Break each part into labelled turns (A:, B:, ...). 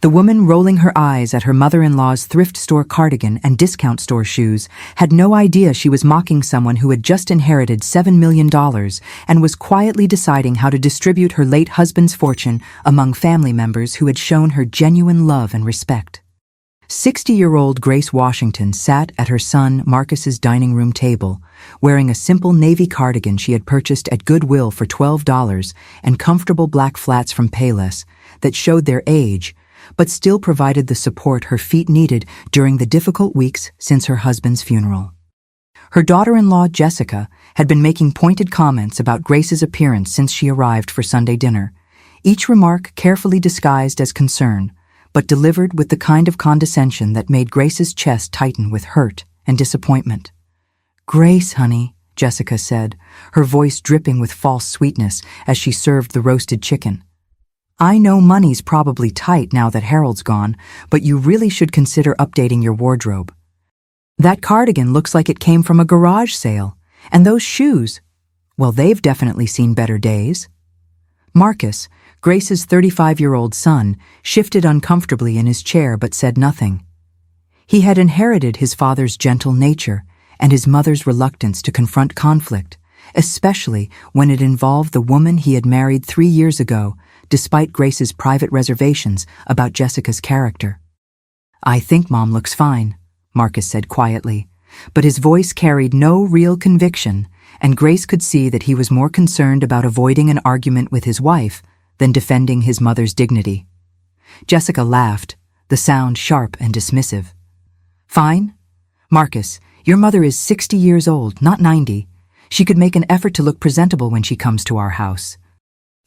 A: The woman rolling her eyes at her mother-in-law's thrift store cardigan and discount store shoes had no idea she was mocking someone who had just inherited $7 million and was quietly deciding how to distribute her late husband's fortune among family members who had shown her genuine love and respect. 60-year-old Grace Washington sat at her son Marcus's dining room table, wearing a simple navy cardigan she had purchased at Goodwill for $12 and comfortable black flats from Payless that showed their age, but still provided the support her feet needed during the difficult weeks since her husband's funeral. Her daughter-in-law, Jessica, had been making pointed comments about Grace's appearance since she arrived for Sunday dinner, each remark carefully disguised as concern, but delivered with the kind of condescension that made Grace's chest tighten with hurt and disappointment. "Grace, honey," Jessica said, her voice dripping with false sweetness as she served the roasted chicken. "I know money's probably tight now that Harold's gone, but you really should consider updating your wardrobe. That cardigan looks like it came from a garage sale, and those shoes, well, they've definitely seen better days." Marcus, Grace's 35-year-old son, shifted uncomfortably in his chair but said nothing. He had inherited his father's gentle nature and his mother's reluctance to confront conflict, especially when it involved the woman he had married 3 years ago, despite Grace's private reservations about Jessica's character. "I think Mom looks fine," Marcus said quietly, but his voice carried no real conviction, and Grace could see that he was more concerned about avoiding an argument with his wife than defending his mother's dignity. Jessica laughed, the sound sharp and dismissive. "Fine? Marcus, your mother is 60 years old, not 90. She could make an effort to look presentable when she comes to our house.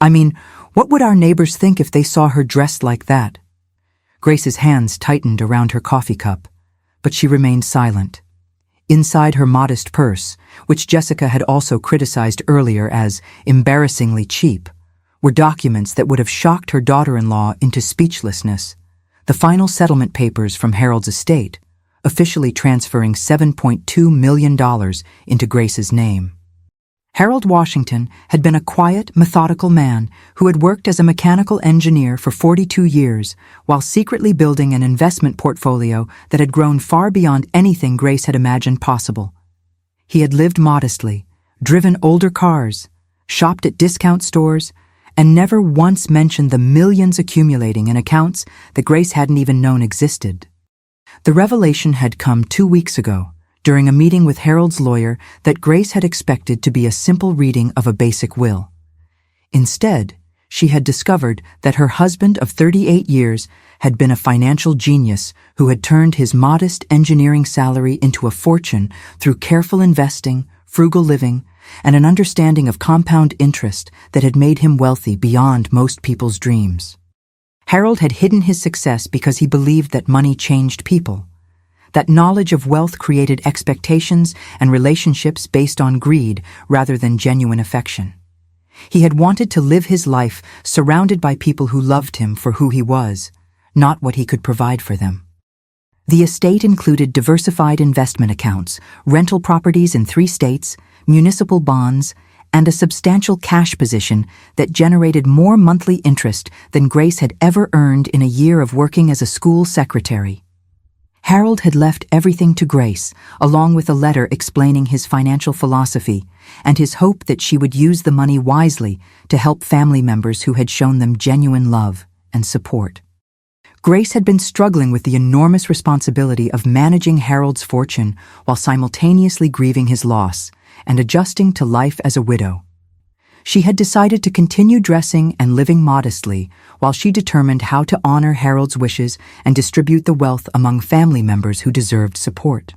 A: I mean, what would our neighbors think if they saw her dressed like that?" Grace's hands tightened around her coffee cup, but she remained silent. Inside her modest purse, which Jessica had also criticized earlier as embarrassingly cheap, were documents that would have shocked her daughter-in-law into speechlessness: the final settlement papers from Harold's estate, officially transferring $7.2 million into Grace's name. Harold Washington had been a quiet, methodical man who had worked as a mechanical engineer for 42 years while secretly building an investment portfolio that had grown far beyond anything Grace had imagined possible. He had lived modestly, driven older cars, shopped at discount stores, and never once mentioned the millions accumulating in accounts that Grace hadn't even known existed. The revelation had come 2 weeks ago, during a meeting with Harold's lawyer, that Grace had expected to be a simple reading of a basic will. Instead, she had discovered that her husband of 38 years had been a financial genius who had turned his modest engineering salary into a fortune through careful investing, frugal living, and an understanding of compound interest that had made him wealthy beyond most people's dreams. Harold had hidden his success because he believed that money changed people, that knowledge of wealth created expectations and relationships based on greed rather than genuine affection. He had wanted to live his life surrounded by people who loved him for who he was, not what he could provide for them. The estate included diversified investment accounts, rental properties in 3 states, municipal bonds, and a substantial cash position that generated more monthly interest than Grace had ever earned in a year of working as a school secretary. Harold had left everything to Grace, along with a letter explaining his financial philosophy and his hope that she would use the money wisely to help family members who had shown them genuine love and support. Grace had been struggling with the enormous responsibility of managing Harold's fortune while simultaneously grieving his loss and adjusting to life as a widow. She had decided to continue dressing and living modestly while she determined how to honor Harold's wishes and distribute the wealth among family members who deserved support.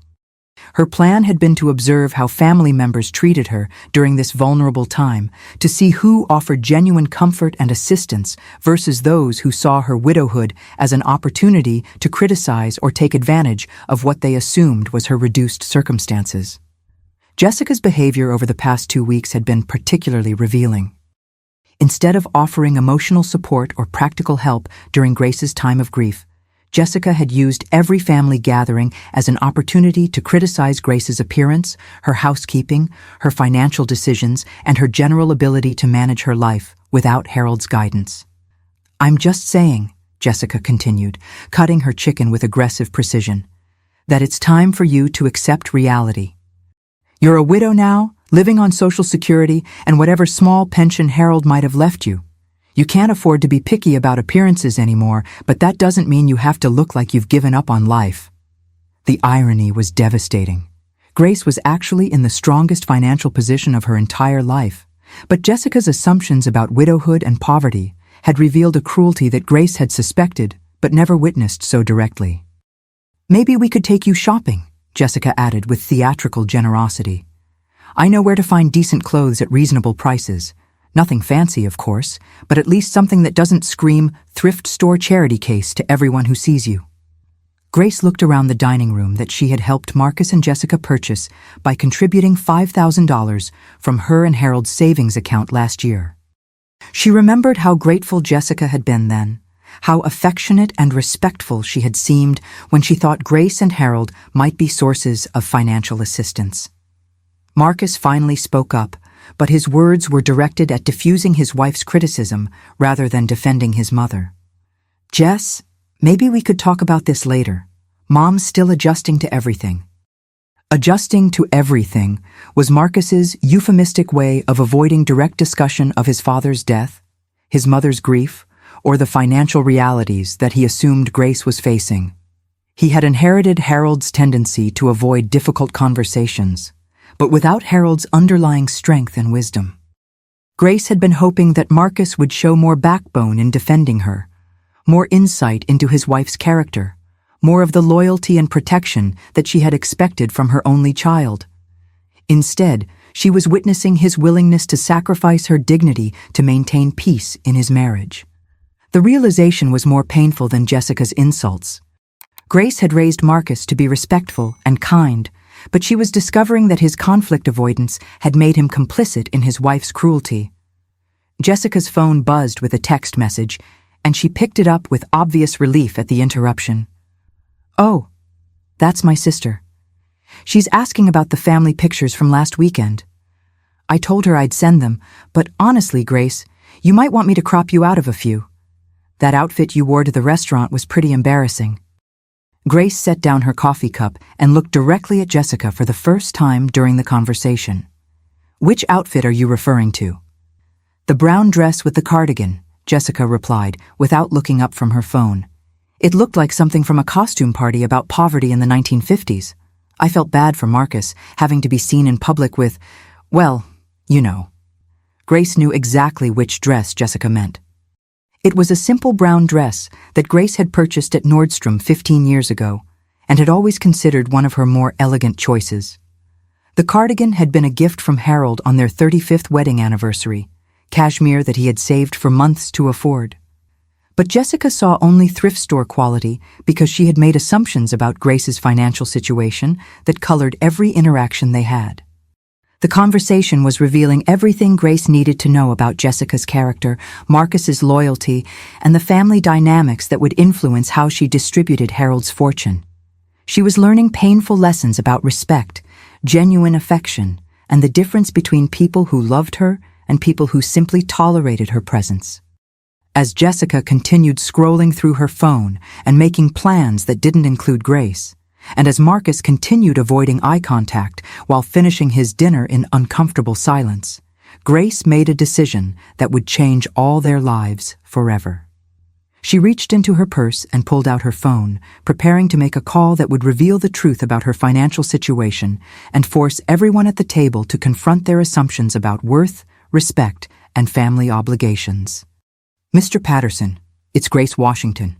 A: Her plan had been to observe how family members treated her during this vulnerable time, to see who offered genuine comfort and assistance versus those who saw her widowhood as an opportunity to criticize or take advantage of what they assumed was her reduced circumstances. Jessica's behavior over the past 2 weeks had been particularly revealing. Instead of offering emotional support or practical help during Grace's time of grief, Jessica had used every family gathering as an opportunity to criticize Grace's appearance, her housekeeping, her financial decisions, and her general ability to manage her life without Harold's guidance. "I'm just saying," Jessica continued, cutting her chicken with aggressive precision, that it's time for you to accept reality. You're a widow now, living on Social Security and whatever small pension Harold might have left you. You can't afford to be picky about appearances anymore, but that doesn't mean you have to look like you've given up on life. The irony was devastating. Grace was actually in the strongest financial position of her entire life, but Jessica's assumptions about widowhood and poverty had revealed a cruelty that Grace had suspected but never witnessed so directly. Maybe we could take you shopping, Jessica added with theatrical generosity. I know where to find decent clothes at reasonable prices. Nothing fancy, of course, but at least something that doesn't scream thrift store charity case to everyone who sees you. Grace looked around the dining room that she had helped Marcus and Jessica purchase by contributing $5,000 from her and Harold's savings account last year. She remembered how grateful Jessica had been then, how affectionate and respectful she had seemed when she thought Grace and Harold might be sources of financial assistance. Marcus finally spoke up, but his words were directed at diffusing his wife's criticism rather than defending his mother. Jess, maybe we could talk about this later. Mom's still adjusting to everything. Adjusting to everything was Marcus's euphemistic way of avoiding direct discussion of his father's death, his mother's grief, or the financial realities that he assumed Grace was facing. He had inherited Harold's tendency to avoid difficult conversations, but without Harold's underlying strength and wisdom. Grace had been hoping that Marcus would show more backbone in defending her, more insight into his wife's character, more of the loyalty and protection that she had expected from her only child. Instead, she was witnessing his willingness to sacrifice her dignity to maintain peace in his marriage. The realization was more painful than Jessica's insults. Grace had raised Marcus to be respectful and kind, but she was discovering that his conflict avoidance had made him complicit in his wife's cruelty. Jessica's phone buzzed with a text message, and she picked it up with obvious relief at the interruption. Oh, that's my sister. She's asking about the family pictures from last weekend. I told her I'd send them, but honestly, Grace, you might want me to crop you out of a few. That outfit you wore to the restaurant was pretty embarrassing. Grace set down her coffee cup and looked directly at Jessica for the first time during the conversation. Which outfit are you referring to? The brown dress with the cardigan, Jessica replied, without looking up from her phone. It looked like something from a costume party about poverty in the 1950s. I felt bad for Marcus, having to be seen in public with, well, you know. Grace knew exactly which dress Jessica meant. It was a simple brown dress that Grace had purchased at Nordstrom 15 years ago, and had always considered one of her more elegant choices. The cardigan had been a gift from Harold on their 35th wedding anniversary, cashmere that he had saved for months to afford. But Jessica saw only thrift store quality because she had made assumptions about Grace's financial situation that colored every interaction they had. The conversation was revealing everything Grace needed to know about Jessica's character, Marcus's loyalty, and the family dynamics that would influence how she distributed Harold's fortune. She was learning painful lessons about respect, genuine affection, and the difference between people who loved her and people who simply tolerated her presence. As Jessica continued scrolling through her phone and making plans that didn't include Grace, and as Marcus continued avoiding eye contact while finishing his dinner in uncomfortable silence, Grace made a decision that would change all their lives forever. She reached into her purse and pulled out her phone, preparing to make a call that would reveal the truth about her financial situation and force everyone at the table to confront their assumptions about worth, respect, and family obligations. Mr. Patterson, it's Grace Washington.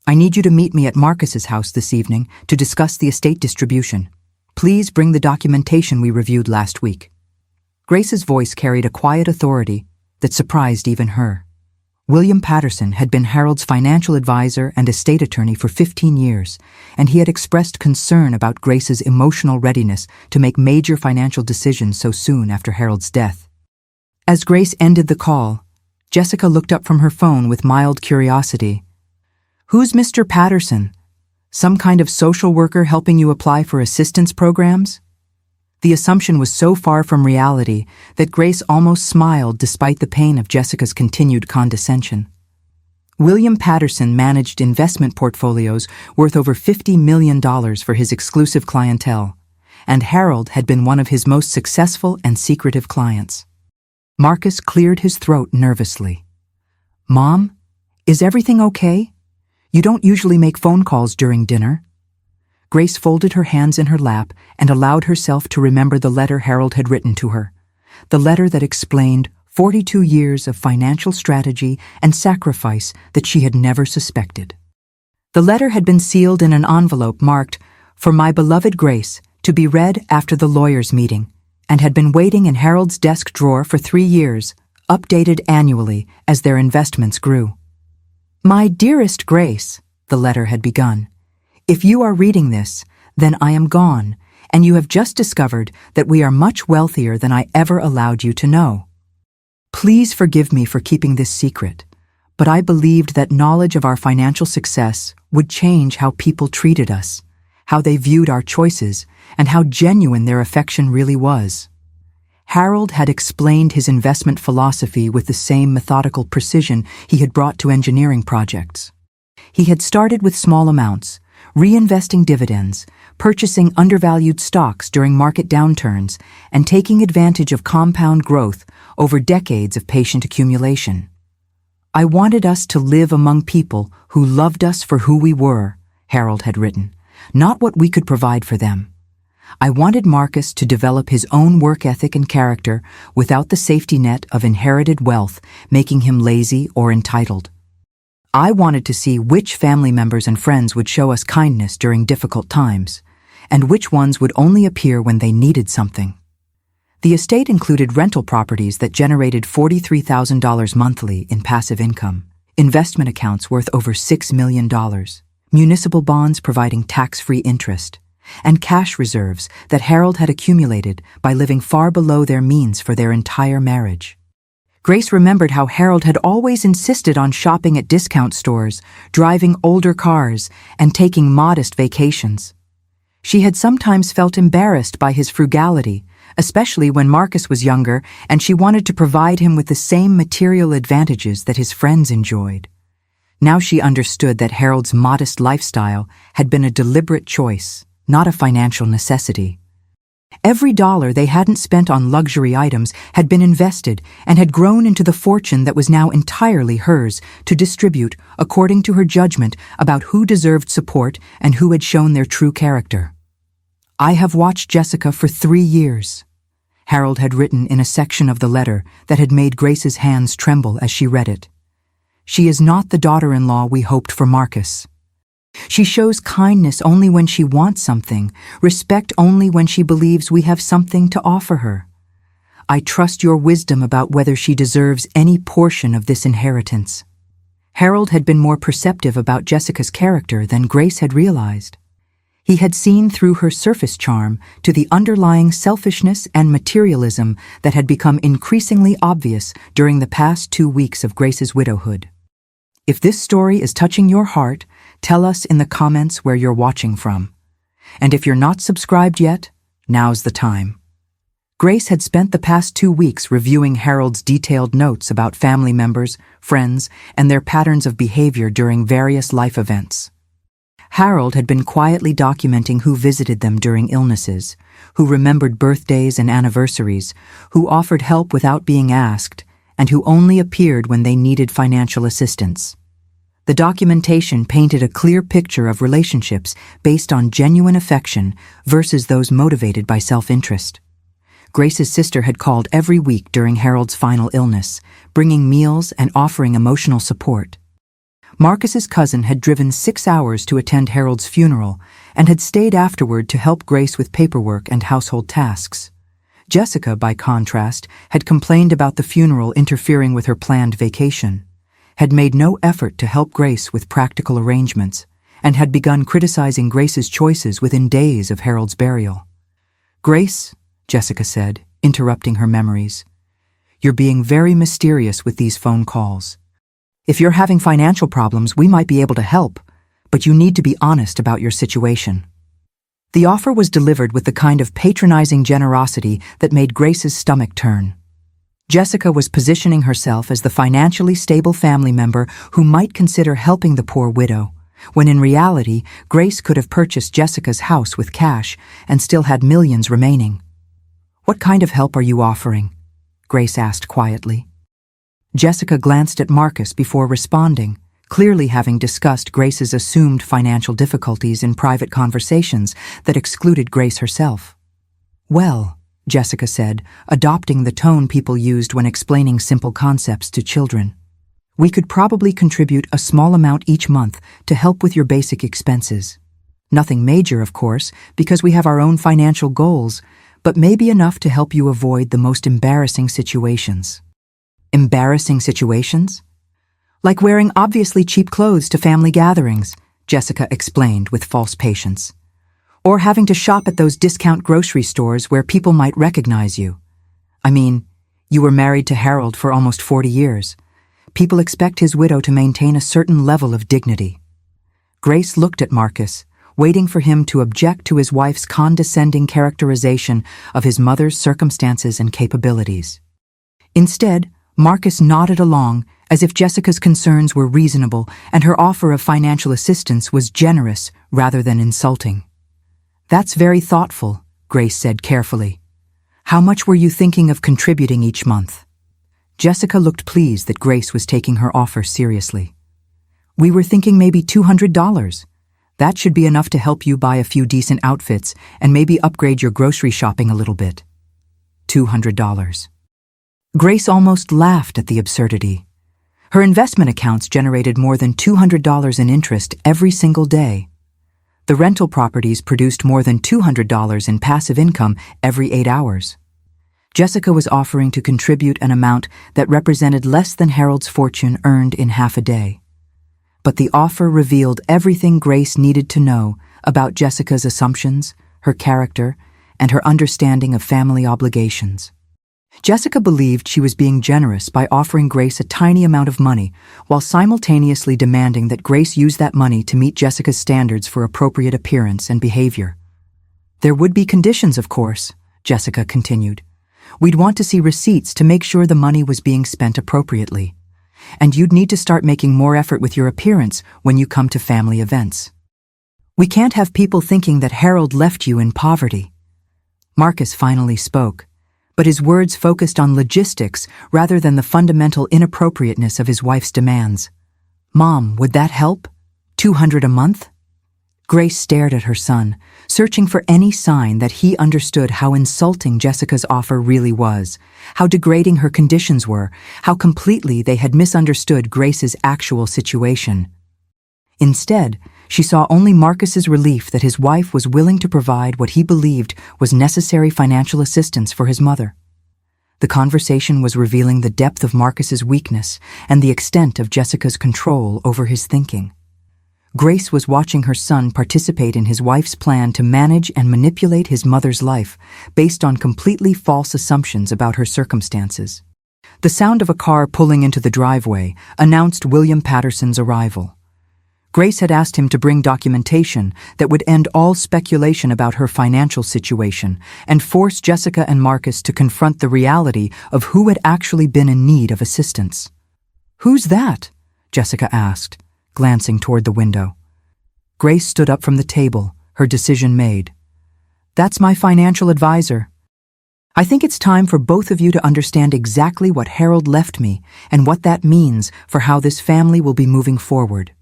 A: I need you to meet me at Marcus's house this evening to discuss the estate distribution. Please bring the documentation we reviewed last week. Grace's voice carried a quiet authority that surprised even her. William Patterson had been Harold's financial advisor and estate attorney for 15 years, and he had expressed concern about Grace's emotional readiness to make major financial decisions so soon after Harold's death. As Grace ended the call, Jessica looked up from her phone with mild curiosity. Who's Mr. Patterson? Some kind of social worker helping you apply for assistance programs? The assumption was so far from reality that Grace almost smiled despite the pain of Jessica's continued condescension. William Patterson managed investment portfolios worth over $50 million for his exclusive clientele, and Harold had been one of his most successful and secretive clients. Marcus cleared his throat nervously. "Mom, is everything okay? You don't usually make phone calls during dinner." Grace folded her hands in her lap and allowed herself to remember the letter Harold had written to her, the letter that explained 42 years of financial strategy and sacrifice that she had never suspected. The letter had been sealed in an envelope marked, "For my beloved Grace, to be read after the lawyers' meeting," and had been waiting in Harold's desk drawer for 3 years, updated annually as their investments grew. "My dearest Grace," the letter had begun, "if you are reading this, then I am gone, and you have just discovered that we are much wealthier than I ever allowed you to know. Please forgive me for keeping this secret, but I believed that knowledge of our financial success would change how people treated us, how they viewed our choices, and how genuine their affection really was." Harold had explained his investment philosophy with the same methodical precision he had brought to engineering projects. He had started with small amounts, reinvesting dividends, purchasing undervalued stocks during market downturns, and taking advantage of compound growth over decades of patient accumulation. "I wanted us to live among people who loved us for who we were," Harold had written, "not what we could provide for them. I wanted Marcus to develop his own work ethic and character without the safety net of inherited wealth making him lazy or entitled. I wanted to see which family members and friends would show us kindness during difficult times, and which ones would only appear when they needed something." The estate included rental properties that generated $43,000 monthly in passive income, investment accounts worth over $6 million, municipal bonds providing tax-free interest, and cash reserves that Harold had accumulated by living far below their means for their entire marriage. Grace remembered how Harold had always insisted on shopping at discount stores, driving older cars, and taking modest vacations. She had sometimes felt embarrassed by his frugality, especially when Marcus was younger and she wanted to provide him with the same material advantages that his friends enjoyed. Now she understood that Harold's modest lifestyle had been a deliberate choice, not a financial necessity. Every dollar they hadn't spent on luxury items had been invested and had grown into the fortune that was now entirely hers to distribute according to her judgment about who deserved support and who had shown their true character. "I have watched Jessica for 3 years," Harold had written in a section of the letter that had made Grace's hands tremble as she read it. "She is not the daughter-in-law we hoped for Marcus. She shows kindness only when she wants something, respect only when she believes we have something to offer her. I trust your wisdom about whether she deserves any portion of this inheritance." Harold had been more perceptive about Jessica's character than Grace had realized. He had seen through her surface charm to the underlying selfishness and materialism that had become increasingly obvious during the past 2 weeks of Grace's widowhood. If this story is touching your heart, tell us in the comments where you're watching from. And if you're not subscribed yet, now's the time. Grace had spent the past 2 weeks reviewing Harold's detailed notes about family members, friends, and their patterns of behavior during various life events. Harold had been quietly documenting who visited them during illnesses, who remembered birthdays and anniversaries, who offered help without being asked, and who only appeared when they needed financial assistance. The documentation painted a clear picture of relationships based on genuine affection versus those motivated by self-interest. Grace's sister had called every week during Harold's final illness, bringing meals and offering emotional support. Marcus's cousin had driven 6 hours to attend Harold's funeral and had stayed afterward to help Grace with paperwork and household tasks. Jessica, by contrast, had complained about the funeral interfering with her planned vacation, had made no effort to help Grace with practical arrangements, and had begun criticizing Grace's choices within days of Harold's burial. "Grace," Jessica said, interrupting her memories, "you're being very mysterious with these phone calls. If you're having financial problems, we might be able to help, but you need to be honest about your situation." The offer was delivered with the kind of patronizing generosity that made Grace's stomach turn. Jessica was positioning herself as the financially stable family member who might consider helping the poor widow, when in reality, Grace could have purchased Jessica's house with cash and still had millions remaining. "What kind of help are you offering?" Grace asked quietly. Jessica glanced at Marcus before responding, clearly having discussed Grace's assumed financial difficulties in private conversations that excluded Grace herself. "Well," Jessica said, adopting the tone people used when explaining simple concepts to children, "we could probably contribute a small amount each month to help with your basic expenses. Nothing major, of course, because we have our own financial goals, but maybe enough to help you avoid the most embarrassing situations." Embarrassing situations? "Like wearing obviously cheap clothes to family gatherings," Jessica explained with false patience. "Or having to shop at those discount grocery stores where people might recognize you. I mean, you were married to Harold for almost 40 years. People expect his widow to maintain a certain level of dignity." Grace looked at Marcus, waiting for him to object to his wife's condescending characterization of his mother's circumstances and capabilities. Instead, Marcus nodded along as if Jessica's concerns were reasonable and her offer of financial assistance was generous rather than insulting. "That's very thoughtful," Grace said carefully. "How much were you thinking of contributing each month?" Jessica looked pleased that Grace was taking her offer seriously. "We were thinking maybe $200. That should be enough to help you buy a few decent outfits and maybe upgrade your grocery shopping a little bit." $200. Grace almost laughed at the absurdity. Her investment accounts generated more than $200 in interest every single day. The rental properties produced more than $200 in passive income every 8 hours. Jessica was offering to contribute an amount that represented less than Harold's fortune earned in half a day. But the offer revealed everything Grace needed to know about Jessica's assumptions, her character, and her understanding of family obligations. Jessica believed she was being generous by offering Grace a tiny amount of money while simultaneously demanding that Grace use that money to meet Jessica's standards for appropriate appearance and behavior. "There would be conditions, of course," Jessica continued. "We'd want to see receipts to make sure the money was being spent appropriately. And you'd need to start making more effort with your appearance when you come to family events. We can't have people thinking that Harold left you in poverty." Marcus finally spoke, but his words focused on logistics rather than the fundamental inappropriateness of his wife's demands. "Mom, would that help? $200 a month?" Grace stared at her son, searching for any sign that he understood how insulting Jessica's offer really was, how degrading her conditions were, how completely they had misunderstood Grace's actual situation. Instead, she saw only Marcus's relief that his wife was willing to provide what he believed was necessary financial assistance for his mother. The conversation was revealing the depth of Marcus's weakness and the extent of Jessica's control over his thinking. Grace was watching her son participate in his wife's plan to manage and manipulate his mother's life based on completely false assumptions about her circumstances. The sound of a car pulling into the driveway announced William Patterson's arrival. Grace had asked him to bring documentation that would end all speculation about her financial situation and force Jessica and Marcus to confront the reality of who had actually been in need of assistance. "Who's that?" Jessica asked, glancing toward the window. Grace stood up from the table, her decision made. "That's my financial advisor. I think it's time for both of you to understand exactly what Harold left me and what that means for how this family will be moving forward."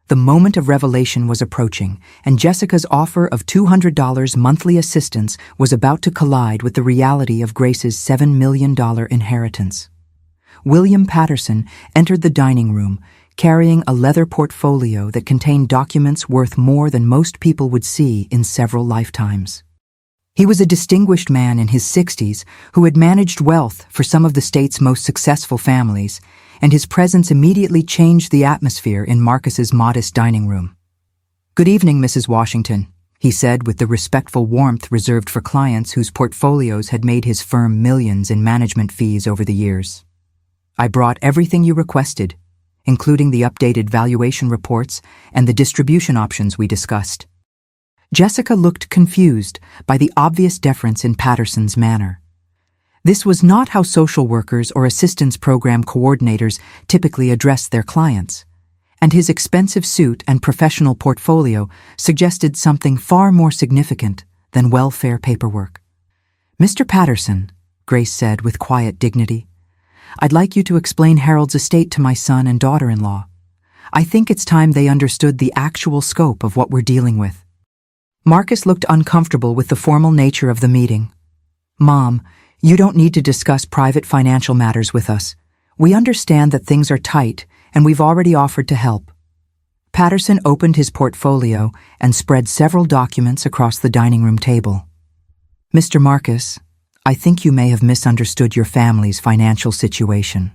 A: The moment of revelation was approaching, and Jessica's offer of $200 monthly assistance was about to collide with the reality of Grace's $7 million inheritance. William Patterson entered the dining room, carrying a leather portfolio that contained documents worth more than most people would see in several lifetimes. He was a distinguished man in his 60s who had managed wealth for some of the state's most successful families, and his presence immediately changed the atmosphere in Marcus's modest dining room. "Good evening, Mrs. Washington," he said with the respectful warmth reserved for clients whose portfolios had made his firm millions in management fees over the years. "I brought everything you requested, including the updated valuation reports and the distribution options we discussed." Jessica looked confused by the obvious deference in Patterson's manner. This was not how social workers or assistance program coordinators typically address their clients, and his expensive suit and professional portfolio suggested something far more significant than welfare paperwork. "Mr. Patterson," Grace said with quiet dignity, "I'd like you to explain Harold's estate to my son and daughter-in-law. I think it's time they understood the actual scope of what we're dealing with." Marcus looked uncomfortable with the formal nature of the meeting. "Mom, you don't need to discuss private financial matters with us. We understand that things are tight, and we've already offered to help." Patterson opened his portfolio and spread several documents across the dining room table. "Mr. Marcus, I think you may have misunderstood your family's financial situation.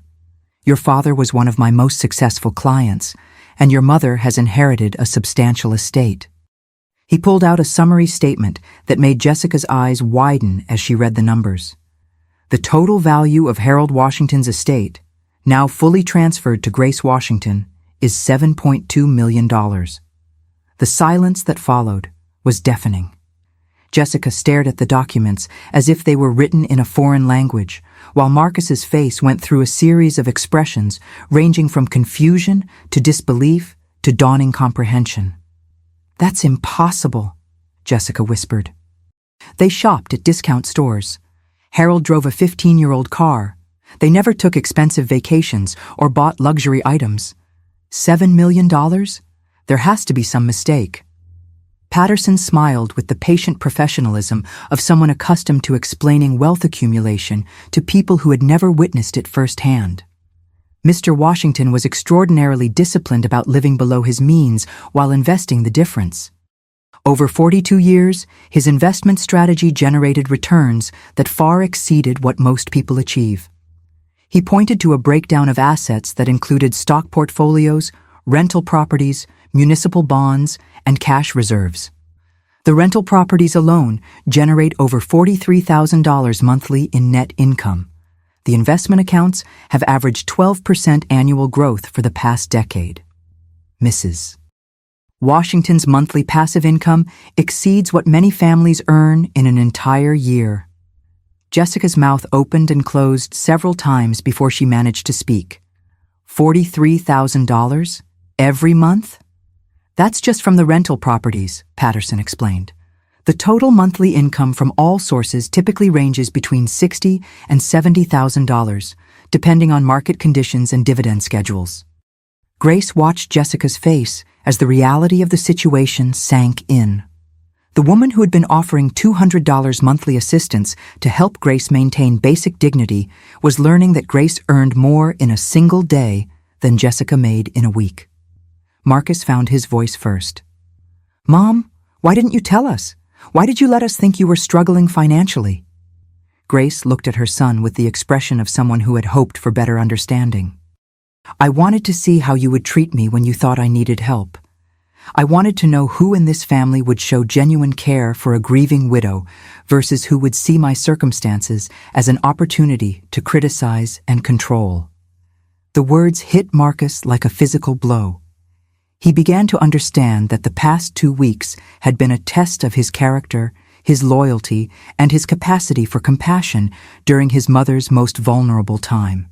A: Your father was one of my most successful clients, and your mother has inherited a substantial estate." He pulled out a summary statement that made Jessica's eyes widen as she read the numbers. The total value of Harold Washington's estate, now fully transferred to Grace Washington, is $7.2 million. The silence that followed was deafening. Jessica stared at the documents as if they were written in a foreign language, while Marcus's face went through a series of expressions ranging from confusion to disbelief to dawning comprehension. "That's impossible," Jessica whispered. They shopped at discount stores. Harold drove a 15-year-old car. They never took expensive vacations or bought luxury items. $7 million? There has to be some mistake. Patterson smiled with the patient professionalism of someone accustomed to explaining wealth accumulation to people who had never witnessed it firsthand. Mr. Washington was extraordinarily disciplined about living below his means while investing the difference. Over 42 years, his investment strategy generated returns that far exceeded what most people achieve. He pointed to a breakdown of assets that included stock portfolios, rental properties, municipal bonds, and cash reserves. The rental properties alone generate over $43,000 monthly in net income. The investment accounts have averaged 12% annual growth for the past decade. Mrs. Washington's monthly passive income exceeds what many families earn in an entire year. Jessica's mouth opened and closed several times before she managed to speak. $43,000? Every month? That's just from the rental properties, Patterson explained. The total monthly income from all sources typically ranges between $60,000 and $70,000, depending on market conditions and dividend schedules. Grace watched Jessica's face as the reality of the situation sank in. The woman who had been offering $200 monthly assistance to help Grace maintain basic dignity was learning that Grace earned more in a single day than Jessica made in a week. Marcus found his voice first. "Mom, why didn't you tell us? Why did you let us think you were struggling financially?" Grace looked at her son with the expression of someone who had hoped for better understanding. "I wanted to see how you would treat me when you thought I needed help. I wanted to know who in this family would show genuine care for a grieving widow versus who would see my circumstances as an opportunity to criticize and control." The words hit Marcus like a physical blow. He began to understand that the past 2 weeks had been a test of his character, his loyalty, and his capacity for compassion during his mother's most vulnerable time.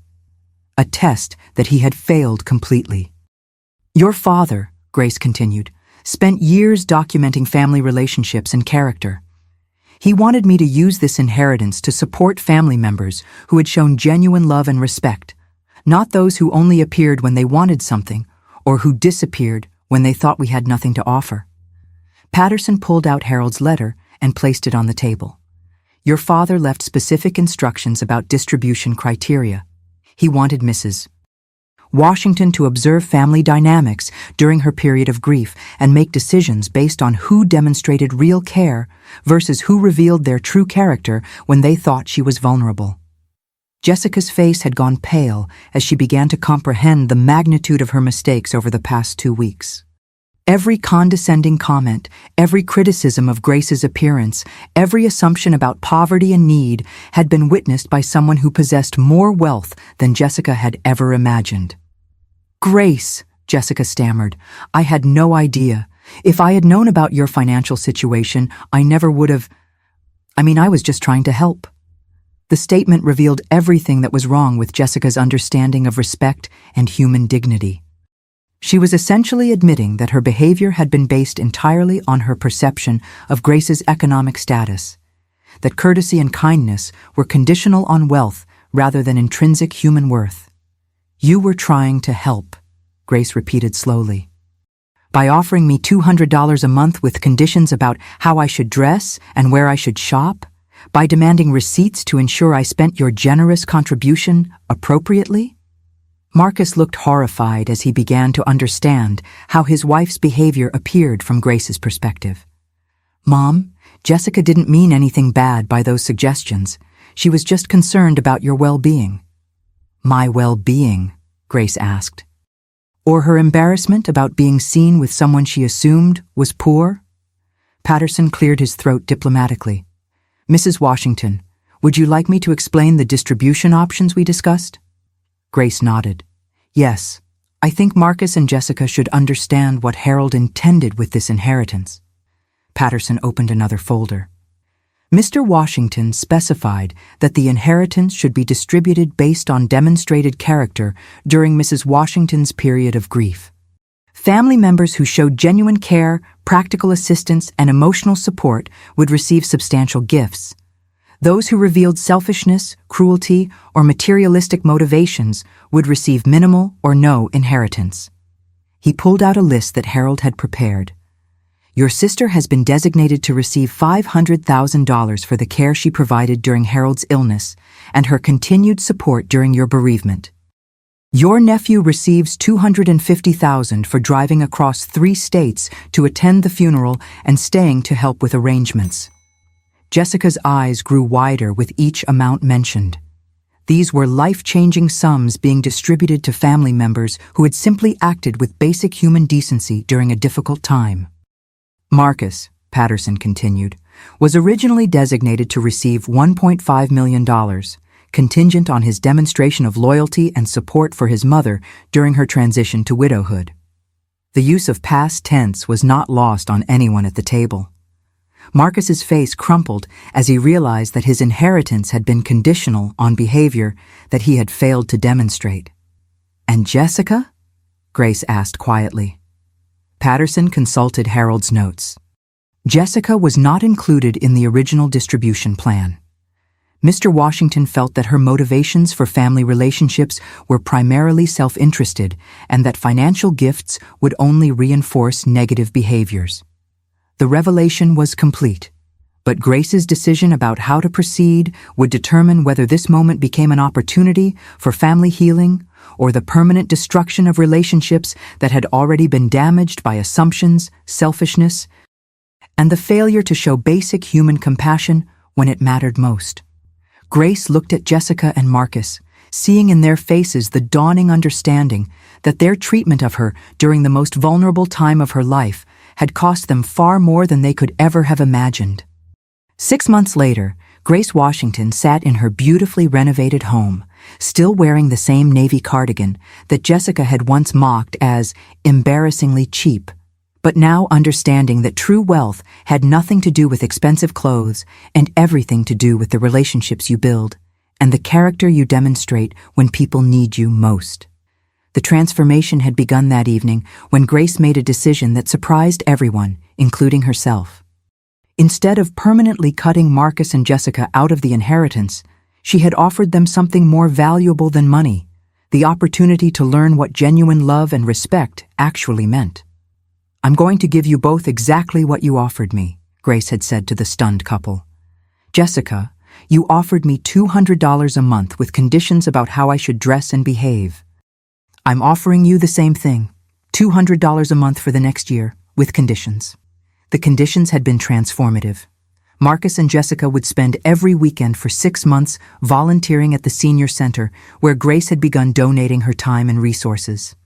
A: A test that he had failed completely. "Your father," Grace continued, "spent years documenting family relationships and character. He wanted me to use this inheritance to support family members who had shown genuine love and respect, not those who only appeared when they wanted something or who disappeared when they thought we had nothing to offer." Patterson pulled out Harold's letter and placed it on the table. "Your father left specific instructions about distribution criteria. He wanted Mrs. Washington to observe family dynamics during her period of grief and make decisions based on who demonstrated real care versus who revealed their true character when they thought she was vulnerable." Jessica's face had gone pale as she began to comprehend the magnitude of her mistakes over the past 2 weeks. Every condescending comment, every criticism of Grace's appearance, every assumption about poverty and need had been witnessed by someone who possessed more wealth than Jessica had ever imagined. "Grace," Jessica stammered, "I had no idea. If I had known about your financial situation, I never would have. I was just trying to help." The statement revealed everything that was wrong with Jessica's understanding of respect and human dignity. She was essentially admitting that her behavior had been based entirely on her perception of Grace's economic status, that courtesy and kindness were conditional on wealth rather than intrinsic human worth. "You were trying to help," Grace repeated slowly. "By offering me $200 a month with conditions about how I should dress and where I should shop, by demanding receipts to ensure I spent your generous contribution appropriately?" Marcus looked horrified as he began to understand how his wife's behavior appeared from Grace's perspective. "Mom, Jessica didn't mean anything bad by those suggestions. She was just concerned about your well-being." "My well-being?" Grace asked. "Or her embarrassment about being seen with someone she assumed was poor?" Patterson cleared his throat diplomatically. "Mrs. Washington, would you like me to explain the distribution options we discussed?" Grace nodded. "Yes, I think Marcus and Jessica should understand what Harold intended with this inheritance." Patterson opened another folder. Mr. Washington specified that the inheritance should be distributed based on demonstrated character during Mrs. Washington's period of grief. Family members who showed genuine care, practical assistance, and emotional support would receive substantial gifts. Those who revealed selfishness, cruelty, or materialistic motivations would receive minimal or no inheritance. He pulled out a list that Harold had prepared. "Your sister has been designated to receive $500,000 for the care she provided during Harold's illness and her continued support during your bereavement. Your nephew receives $250,000 for driving across 3 states to attend the funeral and staying to help with arrangements." Jessica's eyes grew wider with each amount mentioned. These were life-changing sums being distributed to family members who had simply acted with basic human decency during a difficult time. "Marcus," Patterson continued, "was originally designated to receive $1.5 million, contingent on his demonstration of loyalty and support for his mother during her transition to widowhood." The use of past tense was not lost on anyone at the table. Marcus's face crumpled as he realized that his inheritance had been conditional on behavior that he had failed to demonstrate. "And Jessica?" Grace asked quietly. Patterson consulted Harold's notes. Jessica was not included in the original distribution plan. Mr. Washington felt that her motivations for family relationships were primarily self-interested and that financial gifts would only reinforce negative behaviors. The revelation was complete, but Grace's decision about how to proceed would determine whether this moment became an opportunity for family healing or the permanent destruction of relationships that had already been damaged by assumptions, selfishness, and the failure to show basic human compassion when it mattered most. Grace looked at Jessica and Marcus, seeing in their faces the dawning understanding that their treatment of her during the most vulnerable time of her life had cost them far more than they could ever have imagined. 6 months later, Grace Washington sat in her beautifully renovated home, still wearing the same navy cardigan that Jessica had once mocked as embarrassingly cheap, but now understanding that true wealth had nothing to do with expensive clothes and everything to do with the relationships you build and the character you demonstrate when people need you most. The transformation had begun that evening when Grace made a decision that surprised everyone, including herself. Instead of permanently cutting Marcus and Jessica out of the inheritance, she had offered them something more valuable than money, the opportunity to learn what genuine love and respect actually meant. "I'm going to give you both exactly what you offered me," Grace had said to the stunned couple. "Jessica, you offered me $200 a month with conditions about how I should dress and behave. I'm offering you the same thing, $200 a month for the next year, with conditions." The conditions had been transformative. Marcus and Jessica would spend every weekend for 6 months volunteering at the senior center, where Grace had begun donating her time and resources.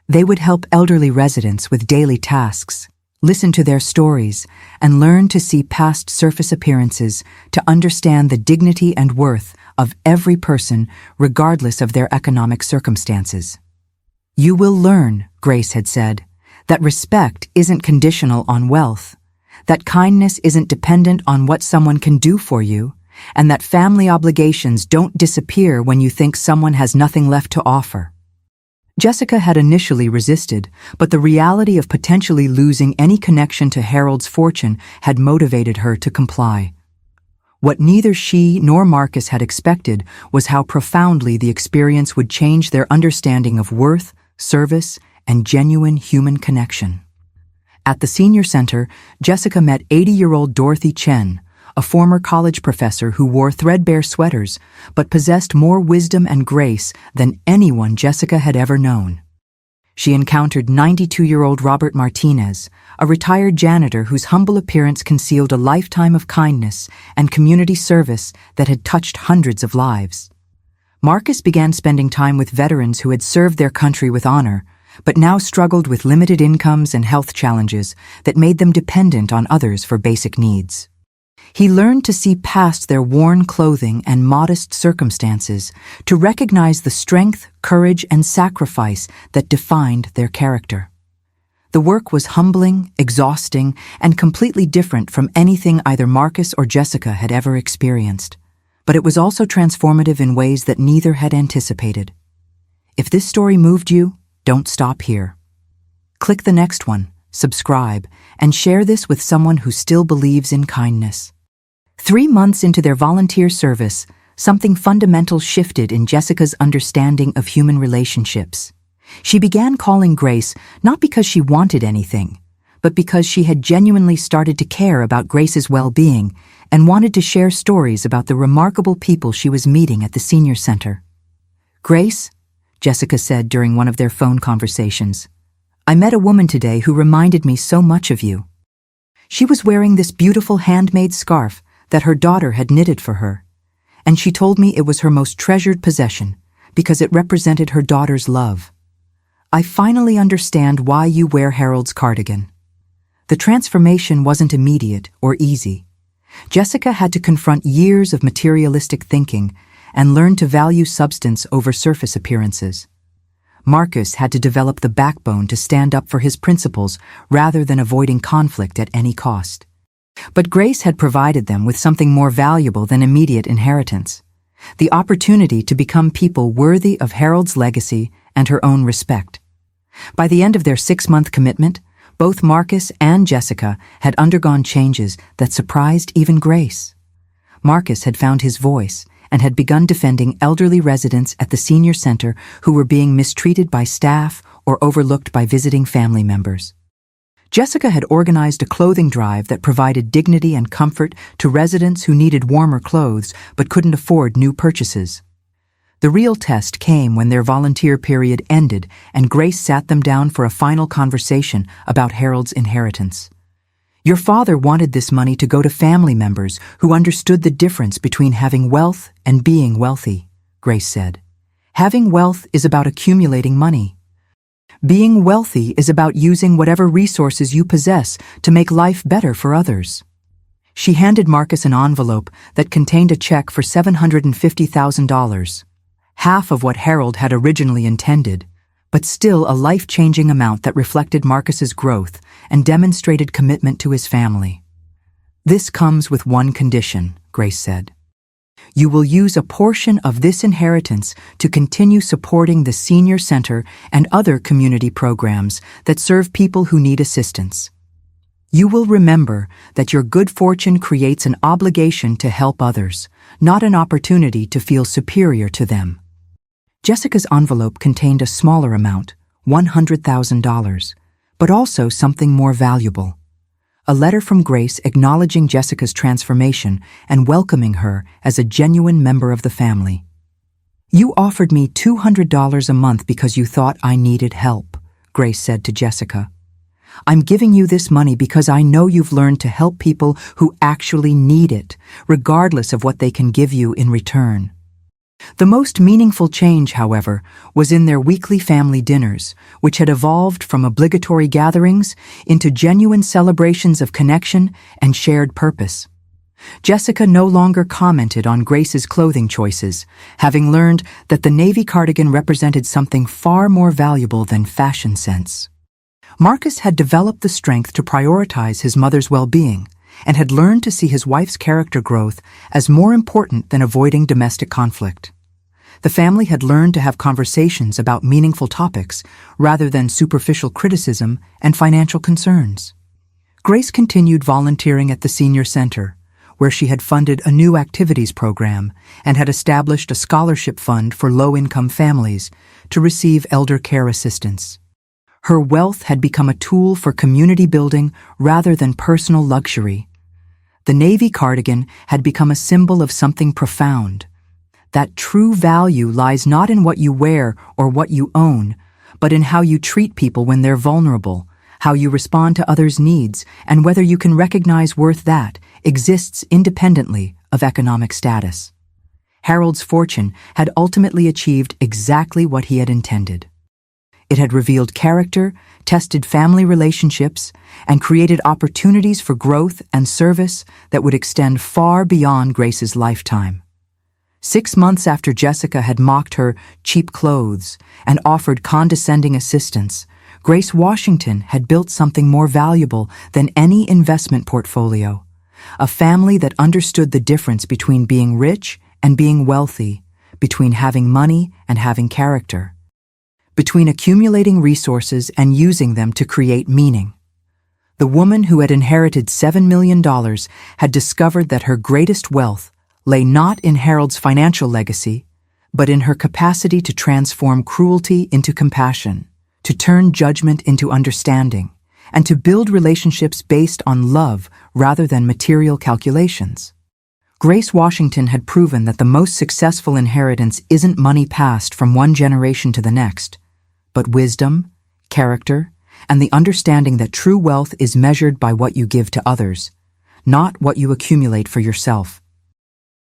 A: They would help elderly residents with daily tasks, listen to their stories, and learn to see past surface appearances to understand the dignity and worth of every person regardless of their economic circumstances. "You will learn," Grace had said, "that respect isn't conditional on wealth, that kindness isn't dependent on what someone can do for you, and that family obligations don't disappear when you think someone has nothing left to offer. Jessica had initially resisted, but the reality of potentially losing any connection to Harold's fortune had motivated her to comply. What neither she nor Marcus had expected was how profoundly the experience would change their understanding of worth, service, and genuine human connection. At the senior center, Jessica met 80-year-old Dorothy Chen, a former college professor who wore threadbare sweaters but possessed more wisdom and grace than anyone Jessica had ever known. She encountered 92-year-old Robert Martinez, a retired janitor whose humble appearance concealed a lifetime of kindness and community service that had touched hundreds of lives. Marcus began spending time with veterans who had served their country with honor, but now struggled with limited incomes and health challenges that made them dependent on others for basic needs. He learned to see past their worn clothing and modest circumstances, to recognize the strength, courage, and sacrifice that defined their character. The work was humbling, exhausting, and completely different from anything either Marcus or Jessica had ever experienced. But it was also transformative in ways that neither had anticipated. If this story moved you, don't stop here. Click the next one, subscribe, and share this with someone who still believes in kindness. 3 months into their volunteer service, something fundamental shifted in Jessica's understanding of human relationships. She began calling Grace not because she wanted anything, but because she had genuinely started to care about Grace's well-being and wanted to share stories about the remarkable people she was meeting at the senior center. "Grace," Jessica said during one of their phone conversations, "I met a woman today who reminded me so much of you. She was wearing this beautiful handmade scarf that her daughter had knitted for her, and she told me it was her most treasured possession because it represented her daughter's love. I finally understand why you wear Harold's cardigan." The transformation wasn't immediate or easy. Jessica had to confront years of materialistic thinking and learn to value substance over surface appearances. Marcus had to develop the backbone to stand up for his principles rather than avoiding conflict at any cost. But Grace had provided them with something more valuable than immediate inheritance: the opportunity to become people worthy of Harold's legacy and her own respect. By the end of their 6-month commitment, both Marcus and Jessica had undergone changes that surprised even Grace. Marcus had found his voice and had begun defending elderly residents at the senior center who were being mistreated by staff or overlooked by visiting family members. Jessica had organized a clothing drive that provided dignity and comfort to residents who needed warmer clothes but couldn't afford new purchases. The real test came when their volunteer period ended and Grace sat them down for a final conversation about Harold's inheritance. "Your father wanted this money to go to family members who understood the difference between having wealth and being wealthy," Grace said. "Having wealth is about accumulating money. Being wealthy is about using whatever resources you possess to make life better for others." She handed Marcus an envelope that contained a check for $750,000, half of what Harold had originally intended, but still a life-changing amount that reflected Marcus's growth and demonstrated commitment to his family. "This comes with one condition," Grace said. "You will use a portion of this inheritance to continue supporting the senior center and other community programs that serve people who need assistance. You will remember that your good fortune creates an obligation to help others, not an opportunity to feel superior to them." Jessica's envelope contained a smaller amount, $100,000, but also something more valuable: a letter from Grace acknowledging Jessica's transformation and welcoming her as a genuine member of the family. "You offered me $200 a month because you thought I needed help," Grace said to Jessica. "I'm giving you this money because I know you've learned to help people who actually need it, regardless of what they can give you in return." The most meaningful change, however, was in their weekly family dinners, which had evolved from obligatory gatherings into genuine celebrations of connection and shared purpose. Jessica no longer commented on Grace's clothing choices, having learned that the navy cardigan represented something far more valuable than fashion sense. Marcus had developed the strength to prioritize his mother's well-being, and had learned to see his wife's character growth as more important than avoiding domestic conflict. The family had learned to have conversations about meaningful topics rather than superficial criticism and financial concerns. Grace continued volunteering at the senior center, where she had funded a new activities program and had established a scholarship fund for low-income families to receive elder care assistance. Her wealth had become a tool for community building rather than personal luxury. The navy cardigan had become a symbol of something profound. That true value lies not in what you wear or what you own, but in how you treat people when they're vulnerable, how you respond to others' needs, and whether you can recognize worth that exists independently of economic status. Harold's fortune had ultimately achieved exactly what he had intended. It had revealed character, tested family relationships, and created opportunities for growth and service that would extend far beyond Grace's lifetime. 6 months after Jessica had mocked her cheap clothes and offered condescending assistance, Grace Washington had built something more valuable than any investment portfolio, a family that understood the difference between being rich and being wealthy, between having money and having character, between accumulating resources and using them to create meaning. The woman who had inherited $7 million had discovered that her greatest wealth lay not in Harold's financial legacy, but in her capacity to transform cruelty into compassion, to turn judgment into understanding, and to build relationships based on love rather than material calculations. Grace Washington had proven that the most successful inheritance isn't money passed from one generation to the next, but wisdom, character, and the understanding that true wealth is measured by what you give to others, not what you accumulate for yourself.